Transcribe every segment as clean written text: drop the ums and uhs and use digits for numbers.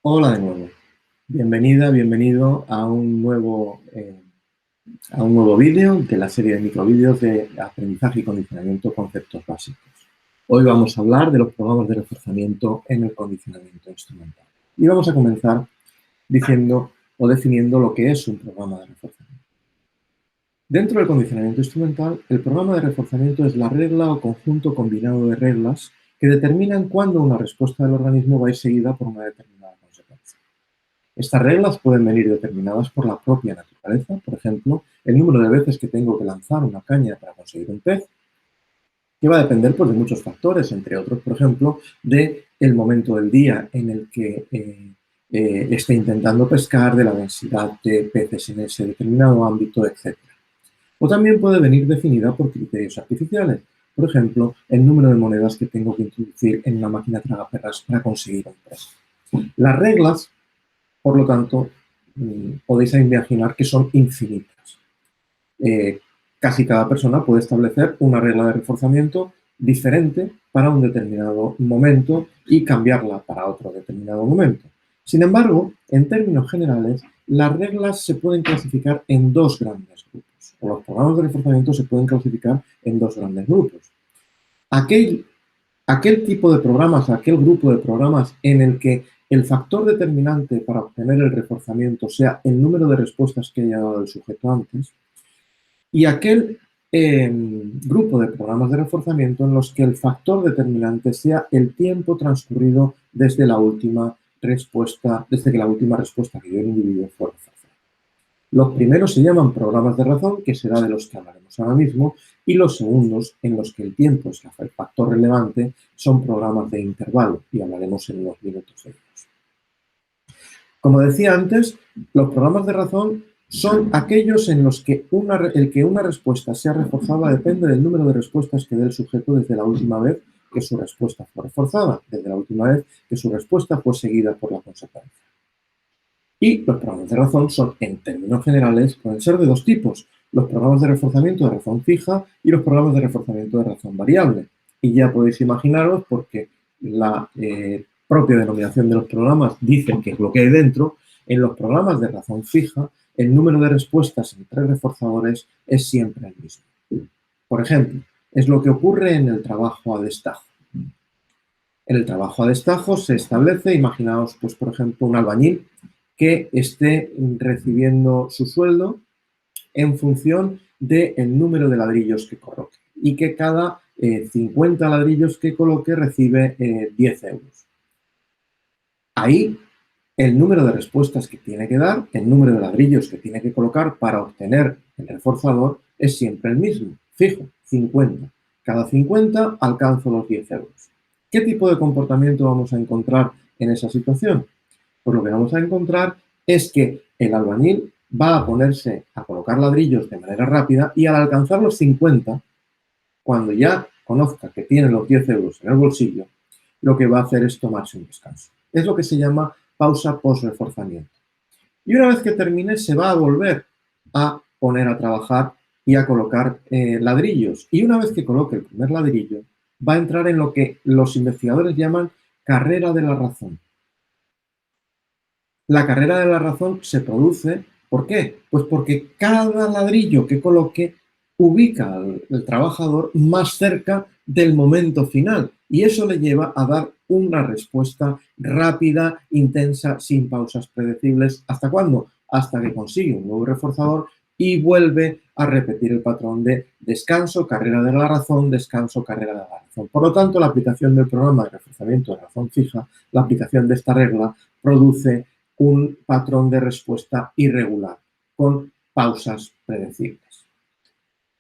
Hola de nuevo. Bienvenida, bienvenido a un nuevo vídeo de la serie de microvídeos de aprendizaje y condicionamiento conceptos básicos. Hoy vamos a hablar de los programas de reforzamiento en el condicionamiento instrumental. Y vamos a comenzar diciendo o definiendo lo que es un programa de reforzamiento. Dentro del condicionamiento instrumental, el programa de reforzamiento es la regla o conjunto combinado de reglas que determinan cuándo una respuesta del organismo va a ir seguida por una determinada consecuencia. Estas reglas pueden venir determinadas por la propia naturaleza, por ejemplo, el número de veces que tengo que lanzar una caña para conseguir un pez, que va a depender pues, de muchos factores, entre otros, por ejemplo, del momento del día en el que esté intentando pescar, de la densidad de peces en ese determinado ámbito, etc. O también puede venir definida por criterios artificiales, por ejemplo, el número de monedas que tengo que introducir en una máquina tragaperras para conseguir un pez. Las reglas, por lo tanto, podéis imaginar que son infinitas. Casi cada persona puede establecer una regla de reforzamiento diferente para un determinado momento y cambiarla para otro determinado momento. Sin embargo, en términos generales, las reglas se pueden clasificar en dos grandes grupos, o los programas de reforzamiento se pueden clasificar en dos grandes grupos. Aquel tipo de programas, aquel grupo de programas en el que el factor determinante para obtener el reforzamiento sea el número de respuestas que haya dado el sujeto antes, y aquel grupo de programas de reforzamiento en los que el factor determinante sea el tiempo transcurrido desde la última respuesta, desde que la última respuesta que dio el individuo fue reforzada. Los primeros se llaman programas de razón, que será de los que hablaremos ahora mismo, y los segundos, en los que el tiempo es el factor relevante, son programas de intervalo, y hablaremos en unos minutos de ellos. Como decía antes, los programas de razón son aquellos en los que una respuesta sea reforzada depende del número de respuestas que dé el sujeto desde la última vez que su respuesta fue reforzada, desde la última vez que su respuesta fue seguida por la consecuencia. Y los programas de razón son, en términos generales, pueden ser de dos tipos: los programas de reforzamiento de razón fija y los programas de reforzamiento de razón variable. Y ya podéis imaginaros, porque la propia denominación de los programas dice qué es lo que hay dentro, en los programas de razón fija, el número de respuestas entre reforzadores es siempre el mismo. Por ejemplo, es lo que ocurre en el trabajo a destajo. En el trabajo a destajo se establece, imaginaos, pues, por ejemplo, un albañil que esté recibiendo su sueldo en función del número de ladrillos que coloque y que cada 50 ladrillos que coloque recibe 10 euros. Ahí, el número de respuestas que tiene que dar, el número de ladrillos que tiene que colocar para obtener el reforzador es siempre el mismo, fijo, 50. Cada 50 alcanzo los 10 euros. ¿Qué tipo de comportamiento vamos a encontrar en esa situación? Pues lo que vamos a encontrar es que el albañil va a ponerse a colocar ladrillos de manera rápida y al alcanzar los 50, cuando ya conozca que tiene los 10 euros en el bolsillo, lo que va a hacer es tomarse un descanso. Es lo que se llama pausa post-reforzamiento. Y una vez que termine, se va a volver a poner a trabajar y a colocar ladrillos. Y una vez que coloque el primer ladrillo, va a entrar en lo que los investigadores llaman carrera de la razón. La carrera de la razón se produce, ¿por qué? Pues porque cada ladrillo que coloque ubica al trabajador más cerca del momento final y eso le lleva a dar una respuesta rápida, intensa, sin pausas predecibles. ¿Hasta cuándo? Hasta que consigue un nuevo reforzador y vuelve a repetir el patrón de descanso, carrera de la razón, descanso, carrera de la razón. Por lo tanto, la aplicación del programa de reforzamiento de razón fija, la aplicación de esta regla, produce un patrón de respuesta irregular, con pausas predecibles.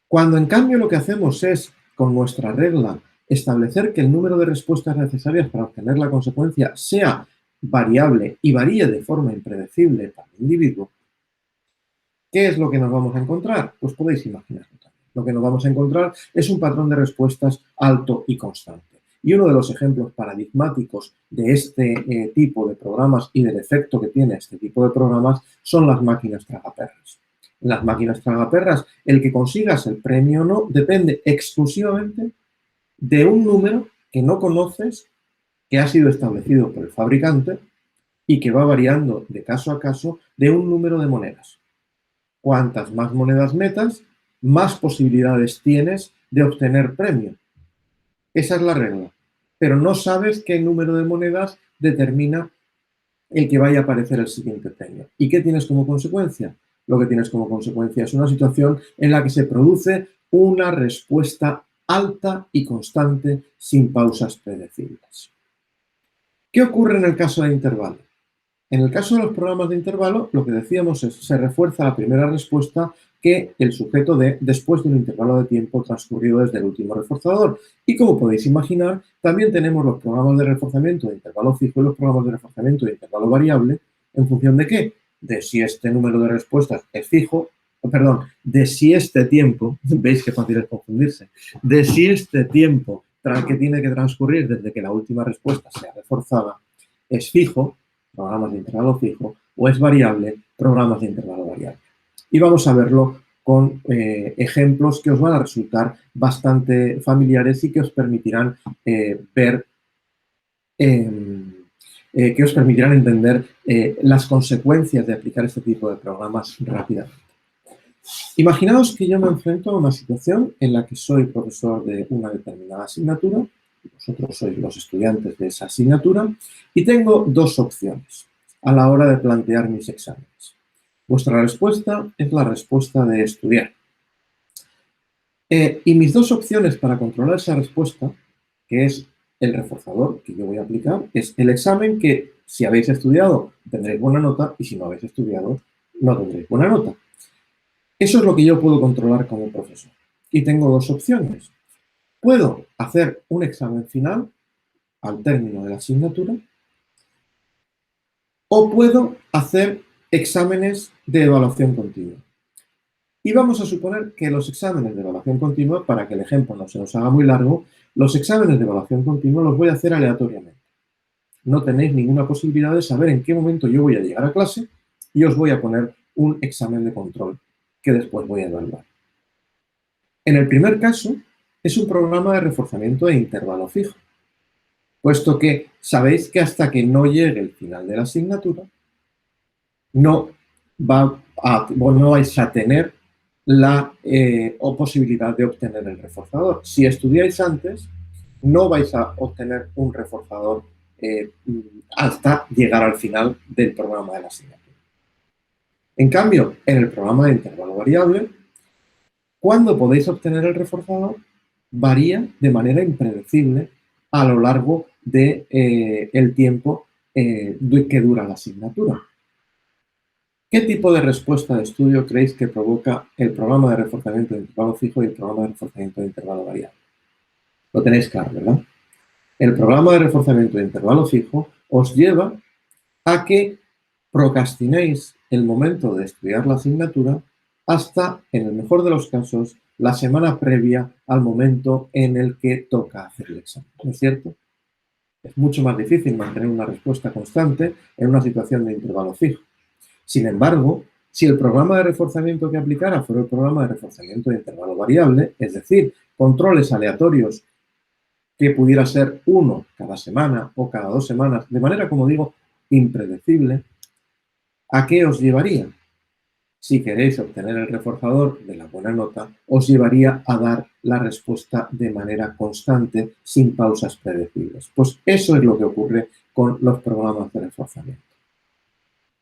Cuando en cambio lo que hacemos es, con nuestra regla, establecer que el número de respuestas necesarias para obtener la consecuencia sea variable y varíe de forma impredecible para el individuo, ¿qué es lo que nos vamos a encontrar? Pues podéis imaginarlo también. Lo que nos vamos a encontrar es un patrón de respuestas alto y constante. Y uno de los ejemplos paradigmáticos de este tipo de programas y del efecto que tiene este tipo de programas son las máquinas tragaperras. En las máquinas tragaperras, el que consigas el premio o no depende exclusivamente de un número que no conoces, que ha sido establecido por el fabricante y que va variando de caso a caso de un número de monedas. Cuantas más monedas metas, más posibilidades tienes de obtener premio. Esa es la regla. Pero no sabes qué número de monedas determina el que vaya a aparecer el siguiente premio. ¿Y qué tienes como consecuencia? Lo que tienes como consecuencia es una situación en la que se produce una respuesta alta y constante sin pausas predecibles. ¿Qué ocurre en el caso de intervalo? En el caso de los programas de intervalo, lo que decíamos es se refuerza la primera respuesta que el sujeto dé después de un intervalo de tiempo transcurrido desde el último reforzador. Y como podéis imaginar, también tenemos los programas de reforzamiento de intervalo fijo y los programas de reforzamiento de intervalo variable. ¿En función de qué? De si este número de respuestas es fijo, perdón, de si este tiempo, veis qué fácil es confundirse, de si este tiempo que tiene que transcurrir desde que la última respuesta sea reforzada es fijo, programas de intervalo fijo, o es variable, programas de intervalo variable. Y vamos a verlo con ejemplos que os van a resultar bastante familiares y que os permitirán que os permitirán entender las consecuencias de aplicar este tipo de programas rápidamente. Imaginaos que yo me enfrento a una situación en la que soy profesor de una determinada asignatura, vosotros sois los estudiantes de esa asignatura, y tengo dos opciones a la hora de plantear mis exámenes. Vuestra respuesta es la respuesta de estudiar. Y mis dos opciones para controlar esa respuesta, que es el reforzador que yo voy a aplicar, es el examen que si habéis estudiado tendréis buena nota y si no habéis estudiado no tendréis buena nota. Eso es lo que yo puedo controlar como profesor. Y tengo dos opciones. Puedo hacer un examen final al término de la asignatura o puedo hacer exámenes de evaluación continua. Y vamos a suponer que los exámenes de evaluación continua, para que el ejemplo no se nos haga muy largo, los exámenes de evaluación continua los voy a hacer aleatoriamente. No tenéis ninguna posibilidad de saber en qué momento yo voy a llegar a clase y os voy a poner un examen de control que después voy a evaluar. En el primer caso, es un programa de reforzamiento de intervalo fijo, puesto que sabéis que hasta que no llegue el final de la asignatura, no vais a tener la posibilidad de obtener el reforzador. Si estudiáis antes, no vais a obtener un reforzador hasta llegar al final del programa de la asignatura. En cambio, en el programa de intervalo variable, cuando podéis obtener el reforzador varía de manera impredecible a lo largo del tiempo que dura la asignatura. ¿Qué tipo de respuesta de estudio creéis que provoca el programa de reforzamiento de intervalo fijo y el programa de reforzamiento de intervalo variable? Lo tenéis claro, ¿verdad? El programa de reforzamiento de intervalo fijo os lleva a que procrastinéis el momento de estudiar la asignatura hasta, en el mejor de los casos, la semana previa al momento en el que toca hacer el examen. ¿No es cierto? Es mucho más difícil mantener una respuesta constante en una situación de intervalo fijo. Sin embargo, si el programa de reforzamiento que aplicara fuera el programa de reforzamiento de intervalo variable, es decir, controles aleatorios que pudiera ser uno cada semana o cada 2 semanas, de manera, como digo, impredecible, ¿a qué os llevaría? Si queréis obtener el reforzador de la buena nota, os llevaría a dar la respuesta de manera constante, sin pausas predecibles. Pues eso es lo que ocurre con los programas de reforzamiento.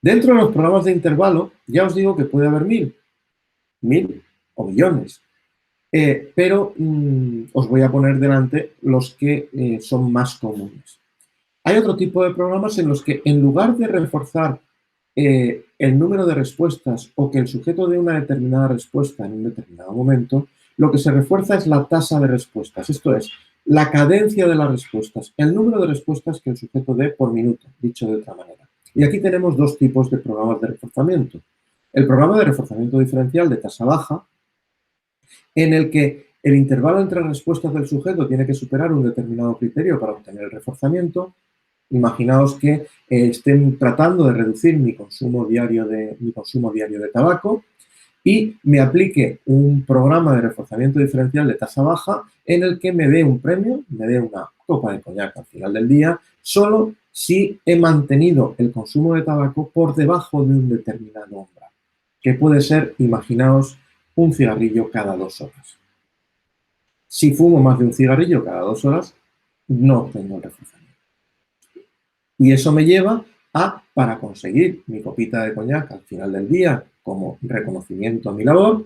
Dentro de los programas de intervalo, ya os digo que puede haber 1000 o millones, pero os voy a poner delante los que son más comunes. Hay otro tipo de programas en los que, en lugar de reforzar el número de respuestas o que el sujeto dé una determinada respuesta en un determinado momento, lo que se refuerza es la tasa de respuestas, esto es, la cadencia de las respuestas, el número de respuestas que el sujeto dé por minuto, dicho de otra manera. Y aquí tenemos dos tipos de programas de reforzamiento. El programa de reforzamiento diferencial de tasa baja, en el que el intervalo entre respuestas del sujeto tiene que superar un determinado criterio para obtener el reforzamiento. Imaginaos que estén tratando de reducir mi consumo diario de tabaco y me aplique un programa de reforzamiento diferencial de tasa baja en el que me dé un premio, me dé una copa de coñac al final del día, solo si he mantenido el consumo de tabaco por debajo de un determinado umbral, que puede ser, imaginaos, un cigarrillo cada 2 horas. Si fumo más de un cigarrillo cada 2 horas, no obtengo el reforzamiento. Y eso me lleva a, para conseguir mi copita de coñac al final del día, como reconocimiento a mi labor,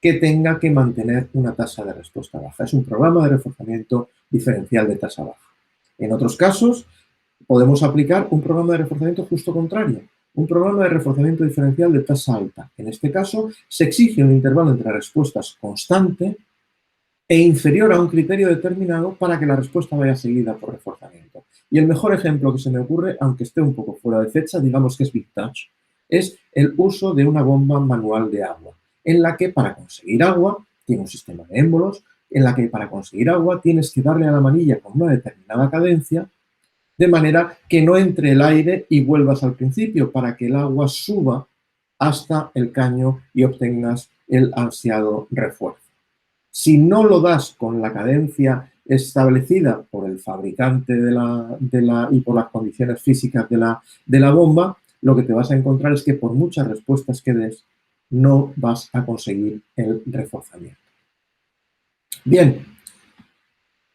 que tenga que mantener una tasa de respuesta baja. Es un programa de reforzamiento diferencial de tasa baja. En otros casos, podemos aplicar un programa de reforzamiento justo contrario, un programa de reforzamiento diferencial de tasa alta. En este caso, se exige un intervalo entre respuestas constante e inferior a un criterio determinado para que la respuesta vaya seguida por reforzamiento. Y el mejor ejemplo que se me ocurre, aunque esté un poco fuera de fecha, digamos que es vintage, es el uso de una bomba manual de agua, en la que para conseguir agua, tiene un sistema de émbolos, en la que para conseguir agua tienes que darle a la manilla con una determinada cadencia, de manera que no entre el aire y vuelvas al principio, para que el agua suba hasta el caño y obtengas el ansiado refuerzo. Si no lo das con la cadencia establecida por el fabricante y por las condiciones físicas de la bomba, lo que te vas a encontrar es que por muchas respuestas que des, no vas a conseguir el reforzamiento. Bien,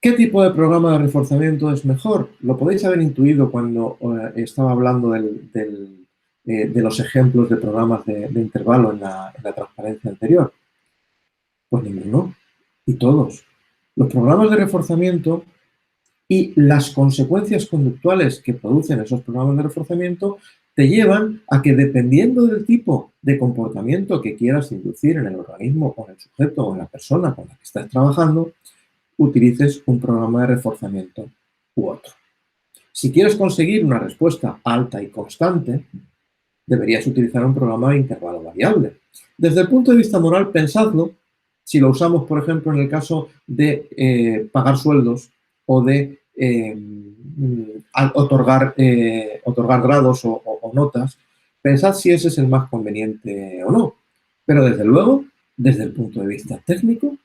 ¿qué tipo de programa de reforzamiento es mejor? Lo podéis haber intuido cuando estaba hablando de los ejemplos de programas de intervalo en la transparencia anterior. Pues ninguno. Y todos. Los programas de reforzamiento y las consecuencias conductuales que producen esos programas de reforzamiento te llevan a que, dependiendo del tipo de comportamiento que quieras inducir en el organismo o en el sujeto o en la persona con la que estás trabajando, utilices un programa de reforzamiento u otro. Si quieres conseguir una respuesta alta y constante, deberías utilizar un programa de intervalo variable. Desde el punto de vista moral, pensadlo. Si lo usamos, por ejemplo, en el caso de pagar sueldos o de otorgar grados o notas, pensad si ese es el más conveniente o no. Pero desde luego, desde el punto de vista técnico,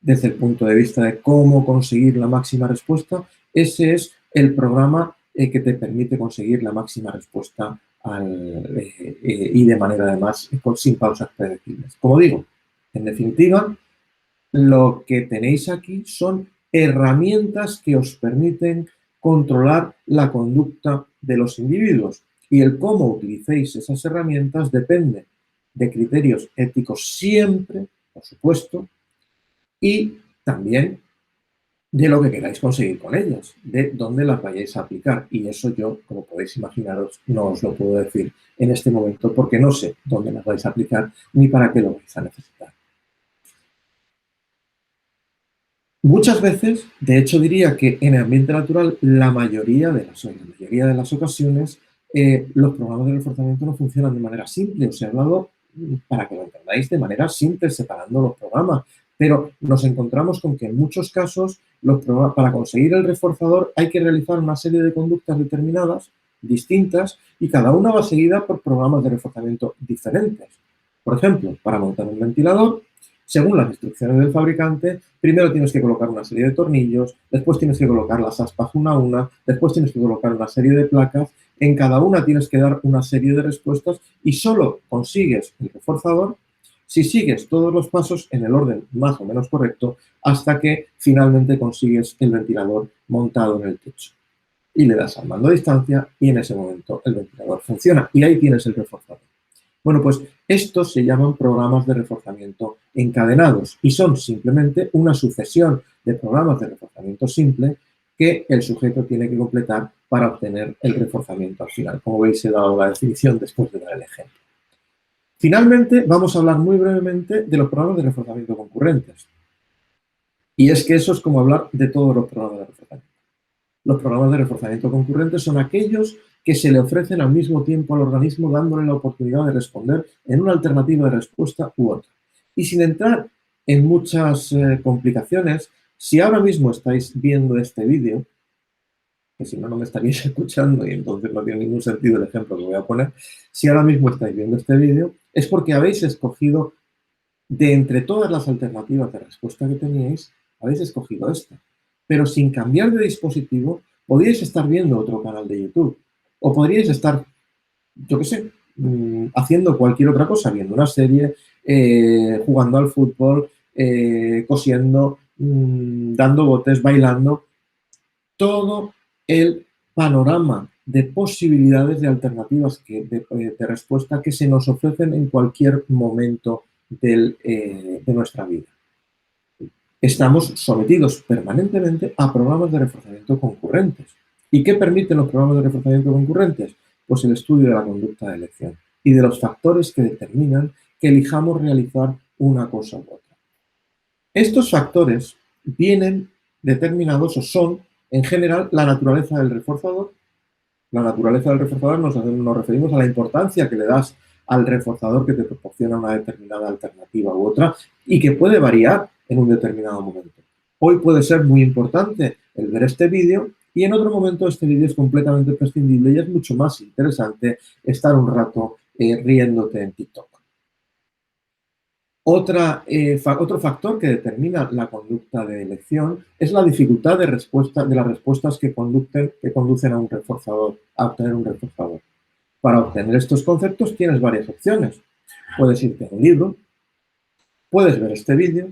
desde el punto de vista de cómo conseguir la máxima respuesta, ese es el programa que te permite conseguir la máxima respuesta y de manera además sin pausas predecibles. Como digo, en definitiva, lo que tenéis aquí son herramientas que os permiten controlar la conducta de los individuos, y el cómo utilicéis esas herramientas depende de criterios éticos siempre, por supuesto, y también de lo que queráis conseguir con ellas, de dónde las vayáis a aplicar. Y eso yo, como podéis imaginaros, no os lo puedo decir en este momento porque no sé dónde las vais a aplicar ni para qué lo vais a necesitar. Muchas veces, de hecho diría que en el ambiente natural, la mayoría de las ocasiones, los programas de reforzamiento no funcionan de manera simple. Os he hablado, para que lo entendáis, de manera simple, separando los programas. Pero nos encontramos con que en muchos casos, para conseguir el reforzador hay que realizar una serie de conductas determinadas, distintas, y cada una va seguida por programas de reforzamiento diferentes. Por ejemplo, para montar un ventilador, según las instrucciones del fabricante, primero tienes que colocar una serie de tornillos, después tienes que colocar las aspas una a una, después tienes que colocar una serie de placas, en cada una tienes que dar una serie de respuestas y solo consigues el reforzador si sigues todos los pasos en el orden más o menos correcto hasta que finalmente consigues el ventilador montado en el techo. Y le das al mando a distancia y en ese momento el ventilador funciona y ahí tienes el reforzador. Bueno, pues estos se llaman programas de reforzamiento encadenados y son simplemente una sucesión de programas de reforzamiento simple que el sujeto tiene que completar para obtener el reforzamiento al final. Como veis, he dado la definición después de dar el ejemplo. Finalmente, vamos a hablar muy brevemente de los programas de reforzamiento concurrentes. Y es que eso es como hablar de todos los programas de reforzamiento. Los programas de reforzamiento concurrentes son aquellos que se le ofrecen al mismo tiempo al organismo, dándole la oportunidad de responder en una alternativa de respuesta u otra. Y sin entrar en muchas complicaciones, si ahora mismo estáis viendo este vídeo, que si no, no me estaríais escuchando y entonces no tiene ningún sentido el ejemplo que voy a poner, si ahora mismo estáis viendo este vídeo, es porque habéis escogido, de entre todas las alternativas de respuesta que teníais, habéis escogido esta. Pero sin cambiar de dispositivo, podríais estar viendo otro canal de YouTube o podríais estar, yo qué sé, haciendo cualquier otra cosa, viendo una serie, jugando al fútbol, cosiendo, dando botes, bailando. Todo el panorama de posibilidades de alternativas de respuesta que se nos ofrecen en cualquier momento de nuestra vida. Estamos sometidos permanentemente a programas de reforzamiento concurrentes. ¿Y qué permiten los programas de reforzamiento concurrentes? Pues el estudio de la conducta de elección y de los factores que determinan que elijamos realizar una cosa u otra. Estos factores vienen determinados o son, en general, la naturaleza del reforzador. La naturaleza del reforzador nos referimos a la importancia que le das al reforzador que te proporciona una determinada alternativa u otra y que puede variar en un determinado momento. Hoy puede ser muy importante el ver este vídeo y en otro momento este vídeo es completamente prescindible y es mucho más interesante estar un rato riéndote en TikTok. Otro factor que determina la conducta de elección es la dificultad de las respuestas que conducen a un reforzador, a obtener un reforzador. Para obtener estos conceptos tienes varias opciones. Puedes irte a un libro, puedes ver este vídeo,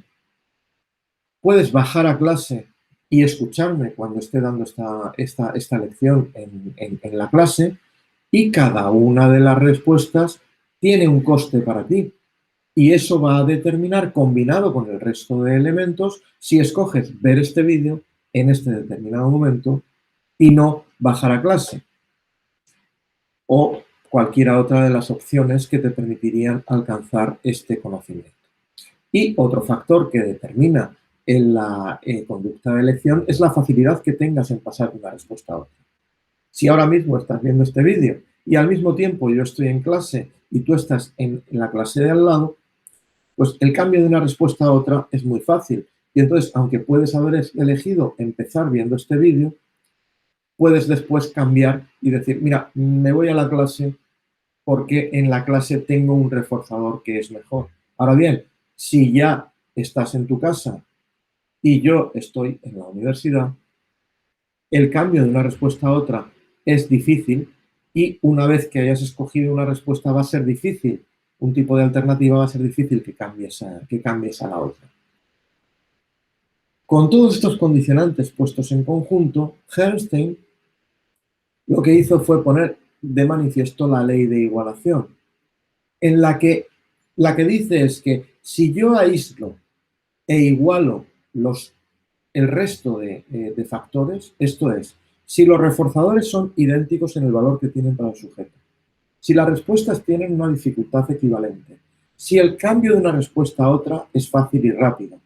puedes bajar a clase y escucharme cuando esté dando esta lección en la clase, y cada una de las respuestas tiene un coste para ti. Y eso va a determinar, combinado con el resto de elementos, si escoges ver este vídeo en este determinado momento y no bajar a clase. O cualquiera otra de las opciones que te permitirían alcanzar este conocimiento. Y otro factor que determina en la conducta de elección es la facilidad que tengas en pasar de una respuesta a otra. Si ahora mismo estás viendo este vídeo y al mismo tiempo yo estoy en clase y tú estás en la clase de al lado, pues el cambio de una respuesta a otra es muy fácil. Y entonces, aunque puedes haber elegido empezar viendo este vídeo, puedes después cambiar y decir, mira, me voy a la clase porque en la clase tengo un reforzador que es mejor. Ahora bien, si ya estás en tu casa y yo estoy en la universidad, el cambio de una respuesta a otra es difícil y una vez que hayas escogido una respuesta va a ser difícil, un tipo de alternativa va a ser difícil que cambies a la otra. Con todos estos condicionantes puestos en conjunto, Bernstein lo que hizo fue poner de manifiesto la ley de igualación, en la que dice es que si yo aíslo e igualo el resto de factores, esto es, si los reforzadores son idénticos en el valor que tienen para el sujeto, si las respuestas tienen una dificultad equivalente, si el cambio de una respuesta a otra es fácil y rápido,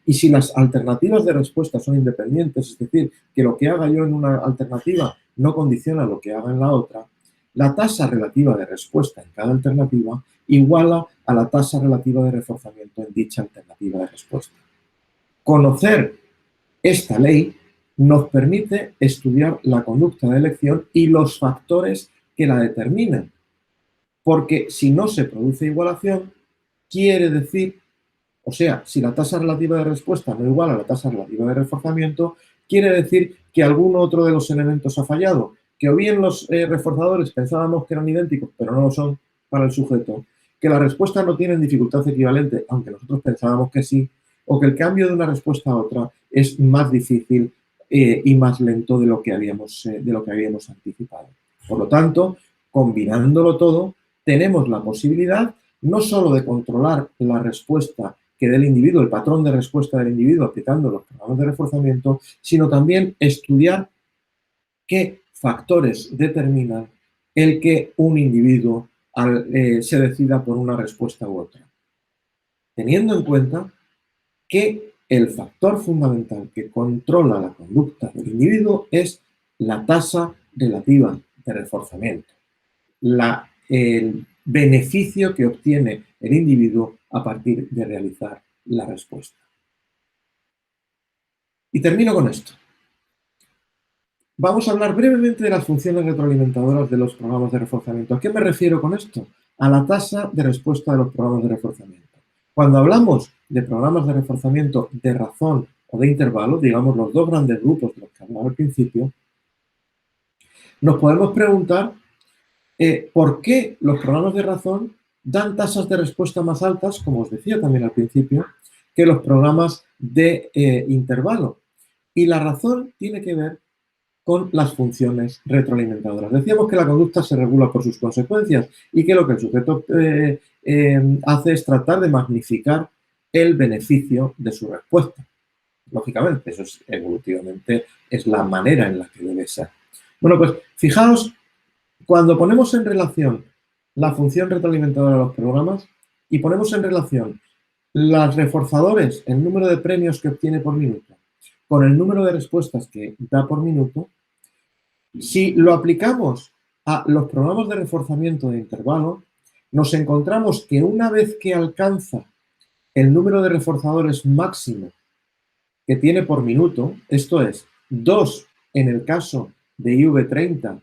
y si las alternativas de respuesta son independientes, es decir, que lo que haga yo en una alternativa no condiciona lo que haga en la otra, la tasa relativa de respuesta en cada alternativa iguala a la tasa relativa de reforzamiento en dicha alternativa de respuesta. Conocer esta ley nos permite estudiar la conducta de elección y los factores que la determinan, porque si no se produce igualación, quiere decir, o sea, si la tasa relativa de respuesta no iguala a la tasa relativa de reforzamiento, quiere decir que algún otro de los elementos ha fallado, que o bien los reforzadores pensábamos que eran idénticos, pero no lo son para el sujeto, que las respuestas no tienen dificultad equivalente, aunque nosotros pensábamos que sí, o que el cambio de una respuesta a otra es más difícil y más lento de lo que habíamos anticipado. Por lo tanto, combinándolo todo, tenemos la posibilidad no solo de controlar la respuesta que dé el individuo, el patrón de respuesta del individuo aplicando los programas de reforzamiento, sino también estudiar qué factores determinan el que un individuo se decida por una respuesta u otra. Teniendo en cuenta que el factor fundamental que controla la conducta del individuo es la tasa relativa de reforzamiento, el beneficio que obtiene el individuo a partir de realizar la respuesta. Y termino con esto. Vamos a hablar brevemente de las funciones retroalimentadoras de los programas de reforzamiento. ¿A qué me refiero con esto? A la tasa de respuesta de los programas de reforzamiento. Cuando hablamos de programas de reforzamiento de razón o de intervalo, digamos los dos grandes grupos de los que hablaba al principio, Nos podemos preguntar por qué los programas de razón dan tasas de respuesta más altas, como os decía también al principio, que los programas de intervalo. Y la razón tiene que ver con las funciones retroalimentadoras. Decíamos que la conducta se regula por sus consecuencias y que lo que el sujeto hace es tratar de magnificar el beneficio de su respuesta. Lógicamente, eso es evolutivamente es la manera en la que debe ser. Bueno, pues fijaos, cuando ponemos en relación la función retroalimentadora de los programas y ponemos en relación los reforzadores, el número de premios que obtiene por minuto, con el número de respuestas que da por minuto, si lo aplicamos a los programas de reforzamiento de intervalo, nos encontramos que una vez que alcanza el número de reforzadores máximo que tiene por minuto, esto es 2 en el caso de IV30,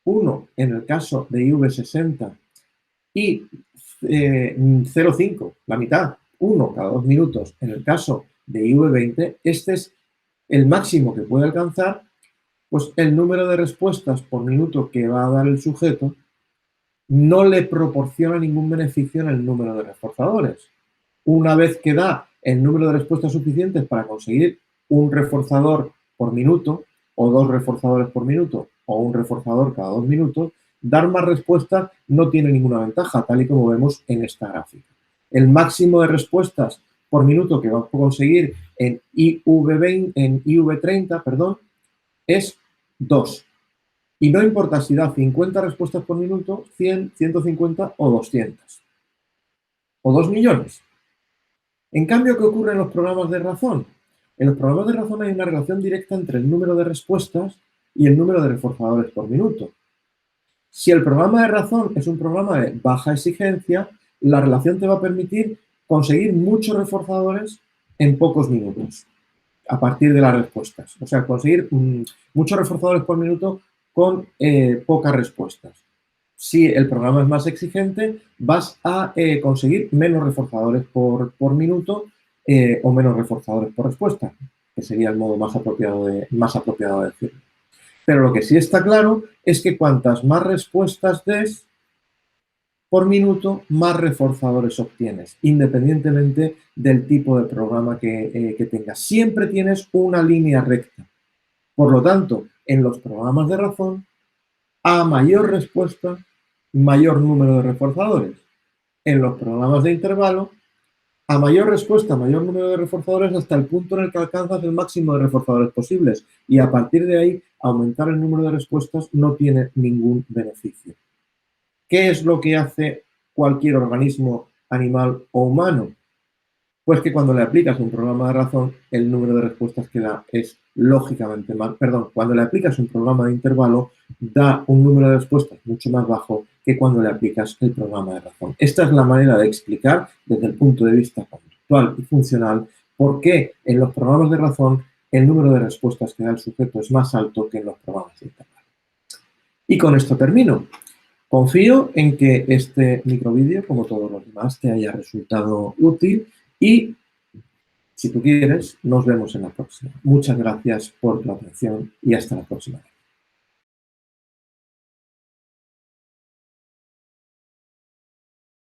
1 en el caso de IV60 y 0,5, la mitad, 1 cada 2 minutos en el caso de IV20, este es el máximo que puede alcanzar, pues el número de respuestas por minuto que va a dar el sujeto no le proporciona ningún beneficio en el número de reforzadores. Una vez que da el número de respuestas suficientes para conseguir un reforzador por minuto, o 2 reforzadores por minuto, o un reforzador cada 2 minutos, dar más respuestas no tiene ninguna ventaja, tal y como vemos en esta gráfica. El máximo de respuestas por minuto que vamos a conseguir en IV30, perdón, es 2. Y no importa si da 50 respuestas por minuto, 100, 150 o 200. O 2 millones. En cambio, ¿qué ocurre en los programas de razón? En los programas de razón hay una relación directa entre el número de respuestas y el número de reforzadores por minuto. Si el programa de razón es un programa de baja exigencia, la relación te va a permitir conseguir muchos reforzadores en pocos minutos, a partir de las respuestas. O sea, conseguir muchos reforzadores por minuto con pocas respuestas. Si el programa es más exigente, vas a conseguir menos reforzadores por minuto o menos reforzadores por respuesta, que sería el modo más apropiado de decirlo. Pero lo que sí está claro es que cuantas más respuestas des por minuto, más reforzadores obtienes, independientemente del tipo de programa que tengas. Siempre tienes una línea recta. Por lo tanto, en los programas de razón, a mayor respuesta, mayor número de reforzadores. En los programas de intervalo, a mayor respuesta, mayor número de reforzadores hasta el punto en el que alcanzas el máximo de reforzadores posibles. Y a partir de ahí, aumentar el número de respuestas no tiene ningún beneficio. ¿Qué es lo que hace cualquier organismo, animal o humano? Pues que cuando le aplicas un programa de razón, el número de respuestas que da es lógicamente mal. Perdón, cuando le aplicas un programa de intervalo, da un número de respuestas mucho más bajo que cuando le aplicas el programa de razón. Esta es la manera de explicar, desde el punto de vista conductual y funcional, por qué en los programas de razón el número de respuestas que da el sujeto es más alto que en los programas de intervalo. Y con esto termino. Confío en que este microvídeo, como todos los demás, te haya resultado útil y, si tú quieres, nos vemos en la próxima. Muchas gracias por tu atención y hasta la próxima.